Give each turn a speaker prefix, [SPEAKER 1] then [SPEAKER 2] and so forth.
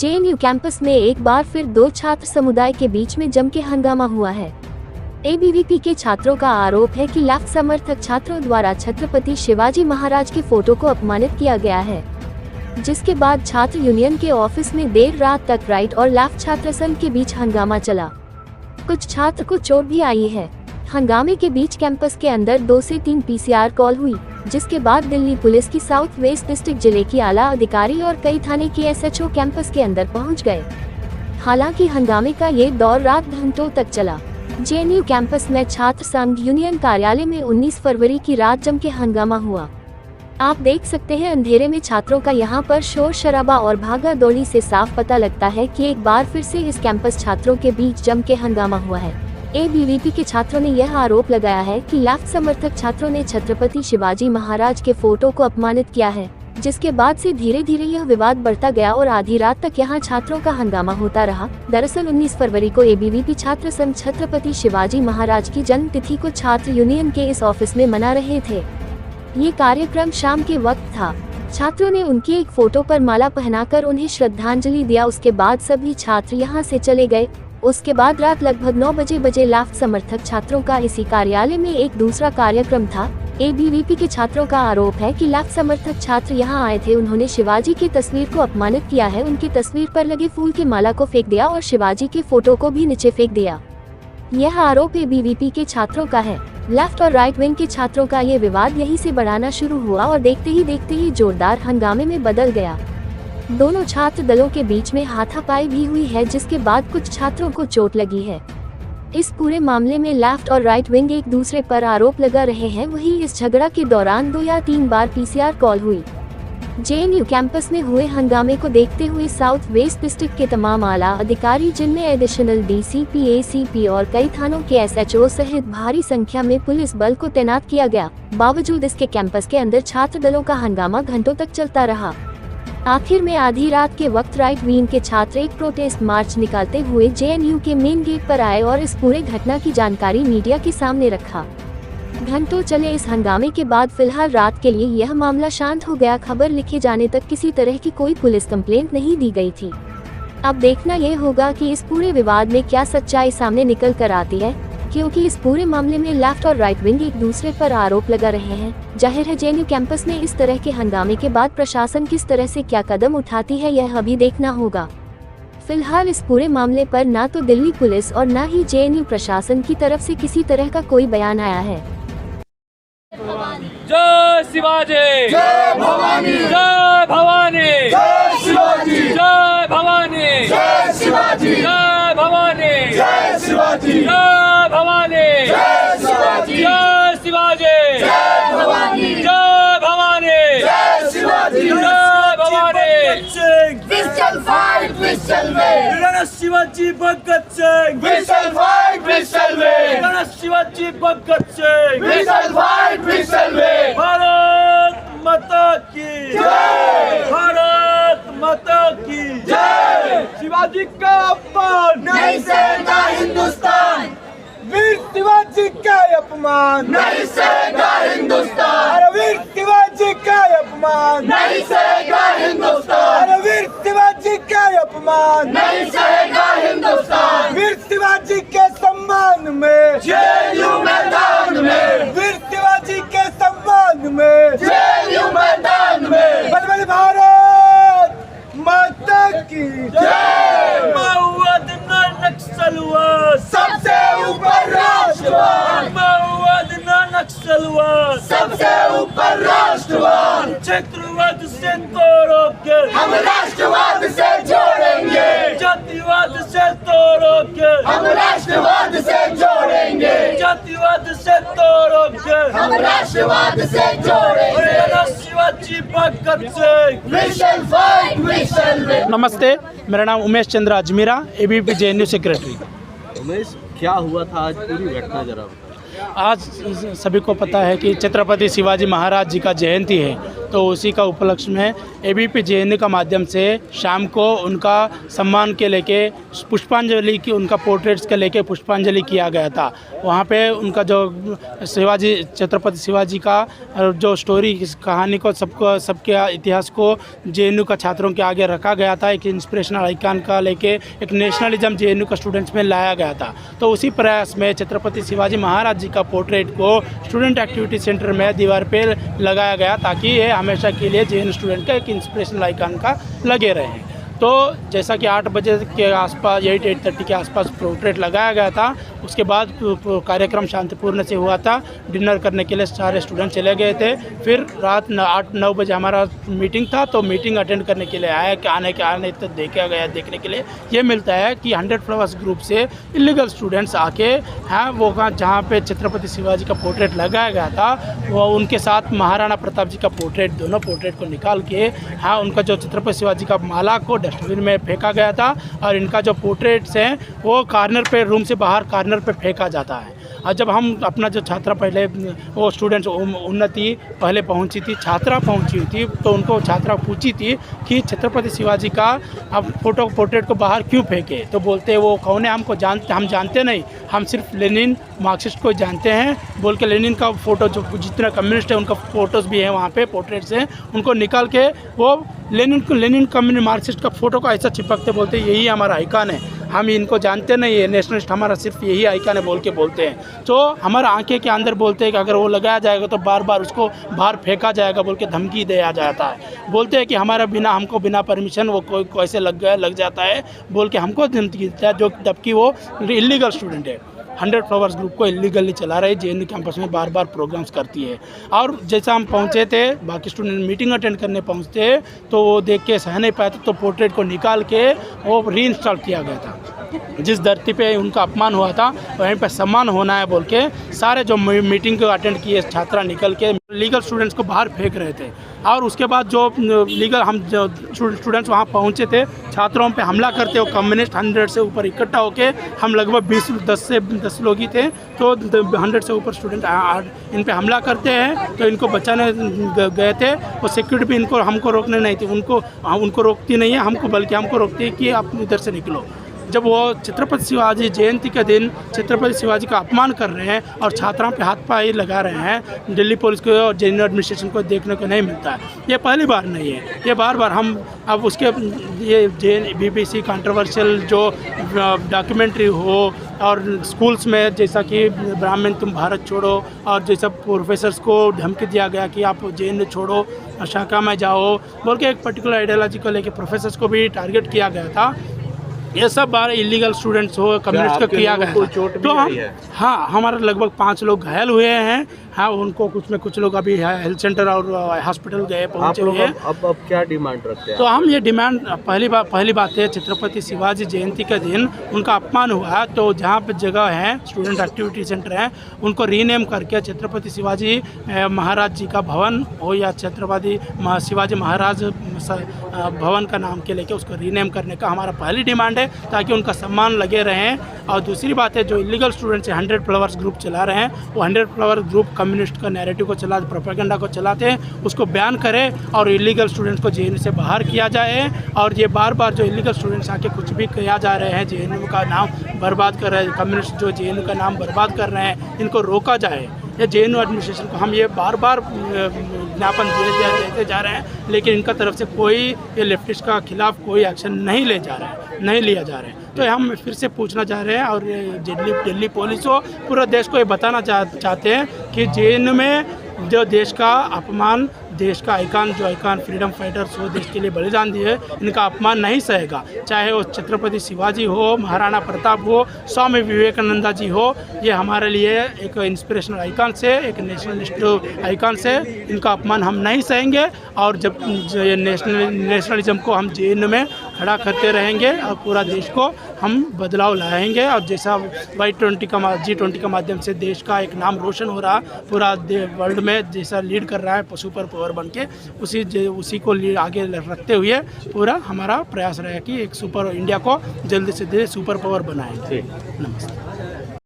[SPEAKER 1] JNU campus में एक बार फिर दो छात्र समुदाय के बीच में जम के हंगामा हुआ है। एबीवीपी के छात्रों का आरोप है कि लेफ्ट समर्थक छात्रों द्वारा छत्रपति शिवाजी महाराज के फोटो को अपमानित किया गया है, जिसके बाद छात्र यूनियन के ऑफिस में देर रात तक राइट और लेफ्ट छात्र संघ के बीच हंगामा चला। कुछ छात्र को चोट भी आई है। हंगामे के बीच कैंपस के अंदर 2 से 3 पीसीआर कॉल हुई, जिसके बाद दिल्ली पुलिस की साउथ वेस्ट डिस्ट्रिक्ट जिले की आला अधिकारी और कई थाने के एसएचओ कैंपस के अंदर पहुंच गए। हालांकि हंगामे का ये दौर रात घंटों तक चला। जेएनयू कैंपस में छात्र संघ यूनियन कार्यालय में 19 फरवरी की रात जम के हंगामा हुआ। आप देख सकते हैं अंधेरे में छात्रों का यहाँ पर शोर शराबा और भागा दौड़ी से साफ पता लगता है कि एक बार फिर से इस कैंपस छात्रों के बीच जम के हंगामा हुआ है। एबीवीपी के छात्रों ने यह आरोप लगाया है कि लेफ्ट समर्थक छात्रों ने छत्रपति शिवाजी महाराज के फोटो को अपमानित किया है, जिसके बाद से धीरे धीरे यह विवाद बढ़ता गया और आधी रात तक यहाँ छात्रों का हंगामा होता रहा। दरअसल 19 फरवरी को एबीवीपी छात्र संघ छत्रपति शिवाजी महाराज की जन्म तिथि को छात्र यूनियन के इस ऑफिस में मना रहे थे। ये कार्यक्रम शाम के वक्त था। छात्रों ने उनकी एक फोटो पर माला पहनाकर उन्हें श्रद्धांजलि दिया। उसके बाद सभी छात्र यहाँ से चले गए। उसके बाद रात लगभग 9 बजे लेफ्ट समर्थक छात्रों का इसी कार्यालय में एक दूसरा कार्यक्रम था। एबीवीपी के छात्रों का आरोप है कि लेफ्ट समर्थक छात्र यहां आए थे, उन्होंने शिवाजी की तस्वीर को अपमानित किया है, उनकी तस्वीर पर लगे फूल की माला को फेंक दिया और शिवाजी के फोटो को भी नीचे फेंक दिया। यह आरोप एबीवीपी के छात्रों का है। लेफ्ट और राइट विंग के छात्रों का ये विवाद यहीं से बढ़ाना शुरू हुआ और देखते ही जोरदार हंगामे में बदल गया। दोनों छात्र दलों के बीच में हाथापाई भी हुई है, जिसके बाद कुछ छात्रों को चोट लगी है। इस पूरे मामले में लेफ्ट और राइट विंग एक दूसरे पर आरोप लगा रहे हैं। वहीं इस झगड़ा के दौरान 2 या 3 बार पीसीआर कॉल हुई। जेएनयू कैंपस में हुए हंगामे को देखते हुए साउथ वेस्ट डिस्ट्रिक्ट के तमाम आला अधिकारी, जिनमें एडिशनल डीसीपी, एसीपी और कई थानों के एसएचओ सहित भारी संख्या में पुलिस बल को तैनात किया गया। बावजूद इसके कैंपस के अंदर छात्र दलों का हंगामा घंटों तक चलता रहा। आखिर में आधी रात के वक्त राइट विंग के छात्र एक प्रोटेस्ट मार्च निकालते हुए जेएनयू के मेन गेट पर आए और इस पूरे घटना की जानकारी मीडिया के सामने रखा। घंटों चले इस हंगामे के बाद फिलहाल रात के लिए यह मामला शांत हो गया। खबर लिखे जाने तक किसी तरह की कोई पुलिस कंप्लेंट नहीं दी गई थी। अब देखना यह होगा कि इस पूरे विवाद में क्या सच्चाई सामने निकल कर आती है, क्योंकि इस पूरे मामले में लेफ्ट और राइट विंग एक दूसरे पर आरोप लगा रहे हैं। जाहिर है जेएनयू कैंपस में इस तरह के हंगामे के बाद प्रशासन किस तरह से क्या कदम उठाती है, यह अभी देखना होगा। फिलहाल इस पूरे मामले पर ना तो दिल्ली पुलिस और ना ही जेएनयू प्रशासन की तरफ से किसी तरह का कोई बयान आया है।
[SPEAKER 2] जय शिवाजी,
[SPEAKER 3] जय भवानी,
[SPEAKER 2] जय भवानी,
[SPEAKER 3] जय शिवाजी,
[SPEAKER 2] जय भवानी,
[SPEAKER 3] जय शिवाजी,
[SPEAKER 2] जय भवानी,
[SPEAKER 3] जय शिवाजी,
[SPEAKER 2] जय भवानी,
[SPEAKER 3] जय शिवाजी,
[SPEAKER 2] जय शिवाजी,
[SPEAKER 3] जय भवानी,
[SPEAKER 2] जय भवानी,
[SPEAKER 3] जय शिवाजी,
[SPEAKER 2] जय Bhavani.
[SPEAKER 3] We shall fight, we shall win.
[SPEAKER 2] Shivaji Bhagat Singh,
[SPEAKER 3] We shall fight, we shall win.
[SPEAKER 2] Shivaji Bhagat Singh,
[SPEAKER 3] We shall fight, we shall win.
[SPEAKER 2] Bharat माता की
[SPEAKER 3] जय,
[SPEAKER 2] भारत माता की
[SPEAKER 3] जय।
[SPEAKER 2] शिवाजी का अपमान
[SPEAKER 3] नहीं सहेगा हिंदुस्तान,
[SPEAKER 2] वीर शिवाजी का अपमान
[SPEAKER 3] नहीं सहेगा हिंदुस्तान,
[SPEAKER 2] अरे वीर शिवाजी का अपमान
[SPEAKER 3] नहीं सहेगा हिंदुस्तान,
[SPEAKER 2] अरे वीर शिवाजी का अपमान
[SPEAKER 3] नहीं सहेगा हिंदुस्तान।
[SPEAKER 2] वीर शिवाजी के सम्मान में
[SPEAKER 3] जेएनयू मैदान में,
[SPEAKER 2] वीर शिवाजी के सम्मान में
[SPEAKER 3] जेएनयू मैदान में,
[SPEAKER 2] बल बल भारत माता की
[SPEAKER 3] जय।
[SPEAKER 2] माओवाद न नक्सलवाद,
[SPEAKER 3] सबसे ऊपर राष्ट्रवाद,
[SPEAKER 2] माओवाद न नक्सलवाद,
[SPEAKER 3] सबसे ऊपर राष्ट्रवाद।
[SPEAKER 2] क्षेत्रवाद से तोड़ोगे,
[SPEAKER 3] हम राष्ट्रवाद से जोड़ेंगे,
[SPEAKER 2] जातिवाद से तोड़ोगे,
[SPEAKER 3] हम राष्ट्रवाद से जोड़ेंगे,
[SPEAKER 2] जातिवाद से तोड़ोगे,
[SPEAKER 3] हम राष्ट्रवाद से जोड़ेंगे।
[SPEAKER 2] Shivaji Bhagat Singh.
[SPEAKER 3] We shall fight, we shall win.
[SPEAKER 4] नमस्ते, मेरा नाम Umesh Chandra Ajmera, ABVP JNU secretary.
[SPEAKER 5] Umesh, क्या हुआ था आज, पूरी घटना जरा बताओ।
[SPEAKER 4] आज सभी को पता है कि छत्रपति शिवाजी महाराज जी का जयंती है, तो उसी का उपलक्ष्य में ABP JNU का माध्यम से शाम को उनका सम्मान के लेके पुष्पांजलि की, उनका पोर्ट्रेट्स के लेके पुष्पांजलि किया गया था। वहाँ पे उनका जो छत्रपति शिवाजी का जो स्टोरी, इस कहानी को सबके इतिहास को JNU का छात्रों के आगे रखा गया था। एक इंस्पिरेशनल आइकन का लेके एक नेशनलिज्म JNU का स्टूडेंट्स में लाया गया था। तो उसी प्रयास में छत्रपति शिवाजी महाराज जी का पोर्ट्रेट को स्टूडेंट एक्टिविटी सेंटर में दीवार पे लगाया गया, ताकि ये हमेशा के लिए JNU स्टूडेंट का एक इंस्पिरेशनल आइकन का लगे रहे। तो जैसा कि 8 बजे के आसपास, 8:30 के आसपास पोर्ट्रेट लगाया गया था। उसके बाद कार्यक्रम शांतिपूर्ण से हुआ था। डिनर करने के लिए सारे स्टूडेंट चले गए थे। फिर रात 8-9 बजे हमारा मीटिंग था, तो मीटिंग अटेंड करने के लिए आने तो देखा गया। देखने के लिए ये मिलता है कि 100 फ्लावर्स ग्रुप से इलीगल स्टूडेंट्स आके वो जहाँ पे छत्रपति शिवाजी का पोर्ट्रेट लगाया गया था, वो उनके साथ महाराणा प्रताप जी का पोर्ट्रेट, दोनों पोर्ट्रेट को निकाल के उनका जो छत्रपति शिवाजी का माला को डस्टबिन में फेंका गया था। और इनका जो पोर्ट्रेट्स हैं वो कार्नर पे, रूम से बाहर कार्नर पे फेंका जाता है। और जब हम अपना जो छात्रा पहले वो स्टूडेंट्स उन्नति पहले पहुंची थी, छात्रा पहुंची हुई थी, तो उनको छात्रा पूछी थी कि छत्रपति शिवाजी का अब पोर्ट्रेट को बाहर क्यों फेंके। तो बोलते वो कौन है, हम जानते नहीं, हम सिर्फ लेनिन मार्क्सिस्ट को जानते हैं बोल के लेनिन का फ़ोटो, जो जितना कम्युनिस्ट है उनका फ़ोटोज़ भी हैं वहाँ पे, पोर्ट्रेट्स हैं, उनको निकाल के वो लेनिन कम्युनिस्ट मार्क्सिस्ट का फ़ोटो को ऐसा चिपकते, बोलते यही हमारा आइकन है, हम इनको जानते नहीं है, नेशनलिस्ट हमारा सिर्फ यही आइकन है बोल के बोलते हैं। तो हमारा आंखें के अंदर बोलते हैं कि अगर वो लगाया जाएगा तो बार बार उसको बाहर फेंका जाएगा बोल के धमकी दिया जाता है। बोलते हैं कि हमारा हमको बिना परमिशन वो कोई कैसे लग जाता है बोल के हमको धमकी देता है, जो जबकि वो इलीगल स्टूडेंट है। 100 फ्लावर्स ग्रुप को इलीगली चला रहे, JNU कैंपस में बार बार प्रोग्राम्स करती है। और जैसा हम पहुंचे थे, बाकी स्टूडेंट मीटिंग अटेंड करने पहुंचते, तो वो देख के सह नहीं पाए थे, तो पोर्ट्रेट को निकाल के वो रीइंस्टॉल किया गया था। जिस धरती पे उनका अपमान हुआ था वहीं पे सम्मान होना है बोल के सारे जो मीटिंग को अटेंड किए छात्रा निकल के लीगल स्टूडेंट्स को बाहर फेंक रहे थे। और उसके बाद जो लीगल हम जो स्टूडेंट्स वहाँ पहुँचे थे, छात्रों पे हमला करते हो कम्युनिस्ट 100 से ऊपर इकट्ठा होके, हम लगभग 10 लोग ही थे, तो 100 से ऊपर स्टूडेंट इन पे हमला करते हैं। तो इनको बचाने गए थे, वो सिक्योरिटी भी हमको रोकने नहीं थी, उनको रोकती नहीं है हमको, बल्कि हमको रोकती है कि आप इधर से निकलो। जब वो छत्रपति शिवाजी जयंती के दिन छत्रपति शिवाजी का अपमान कर रहे हैं और छात्राओं पे हाथ पाई लगा रहे हैं, दिल्ली पुलिस को और JNU एडमिनिस्ट्रेशन को देखने को नहीं मिलता है। ये पहली बार नहीं है, ये बार बार हम अब उसके ये BBC कंट्रोवर्शियल जो डॉक्यूमेंट्री हो और स्कूल्स में, जैसा कि ब्राह्मण तुम भारत छोड़ो, और जैसा प्रोफेसर्स को धमकी दिया गया कि आप JNU छोड़ो, शाखा में जाओ बोल के एक पर्टिकुलर आइडियोलॉजी को लेकर प्रोफेसर्स को भी टारगेट किया गया था। ये सब बार इलीगल स्टूडेंट्स हो कम्युनिस्ट का किया गया है। तो हाँ, हमारे लगभग 5 लोग घायल हुए हैं। हाँ, उनको कुछ लोग अभी हेल्थ सेंटर और हॉस्पिटल गए पहुँचे हुए हैं।
[SPEAKER 5] अब क्या डिमांड रखते हैं?
[SPEAKER 4] तो हम ये डिमांड, पहली बात है, छत्रपति शिवाजी जयंती के दिन उनका अपमान हुआ, तो जहाँ पे जगह है स्टूडेंट एक्टिविटी सेंटर है, उनको रीनेम करके छत्रपति शिवाजी महाराज जी का भवन हो या छत्रपति शिवाजी महाराज भवन का नाम के लेके उसको रीनेम करने का हमारा पहली डिमांड है, ताकि उनका सम्मान लगे रहें। और दूसरी बात है, जो इलीगल स्टूडेंट्स 100 फ्लावर्स ग्रुप चला रहे हैं, वो 100 फ्लावर्स ग्रुप कम्युनिस्ट का नैरेटिव को चला, प्रोपेगेंडा को चलाते हैं, उसको बैन करें और इलीगल स्टूडेंट्स को JNU से बाहर किया जाए। और ये बार बार जो इलीगल स्टूडेंट्स आके कुछ भी किया जा रहे हैं, JNU का नाम बर्बाद कर रहे हैं, कम्युनिस्ट जो JNU का नाम बर्बाद कर रहे हैं, इनको रोका जाए। ये JNU एडमिनिस्ट्रेशन को हम ये बार बार ज्ञापन देते जा रहे हैं, लेकिन इनका तरफ से कोई ये लेफ्टिस्ट का खिलाफ कोई एक्शन नहीं लिया जा रहा है। तो हम फिर से पूछना चाह रहे हैं, और दिल्ली पुलिस को, पूरा देश को ये बताना चाहते हैं कि JNU में जो देश का अपमान, देश का आइकन फ्रीडम फाइटर्स हो, देश के लिए बलिदान दिए, इनका अपमान नहीं सहेगा। चाहे वो छत्रपति शिवाजी हो, महाराणा प्रताप हो, स्वामी विवेकानंद जी हो, ये हमारे लिए एक इंस्पिरेशनल आइकन से, एक नेशनलिस्ट आइकन से, इनका अपमान हम नहीं सहेंगे। और जब ये नेशनलिज्म को हम JNU में खड़ा करते रहेंगे और पूरा देश को हम बदलाव लाएंगे। और जैसा G20 का माध्यम से देश का एक नाम रोशन हो रहा, पूरा वर्ल्ड में जैसा लीड कर रहा है सुपर पावर बन के, उसी को आगे रखते हुए पूरा हमारा प्रयास रहेगा कि एक सुपर इंडिया को जल्दी से जल्दी सुपर पावर बनाएंगे। नमस्ते।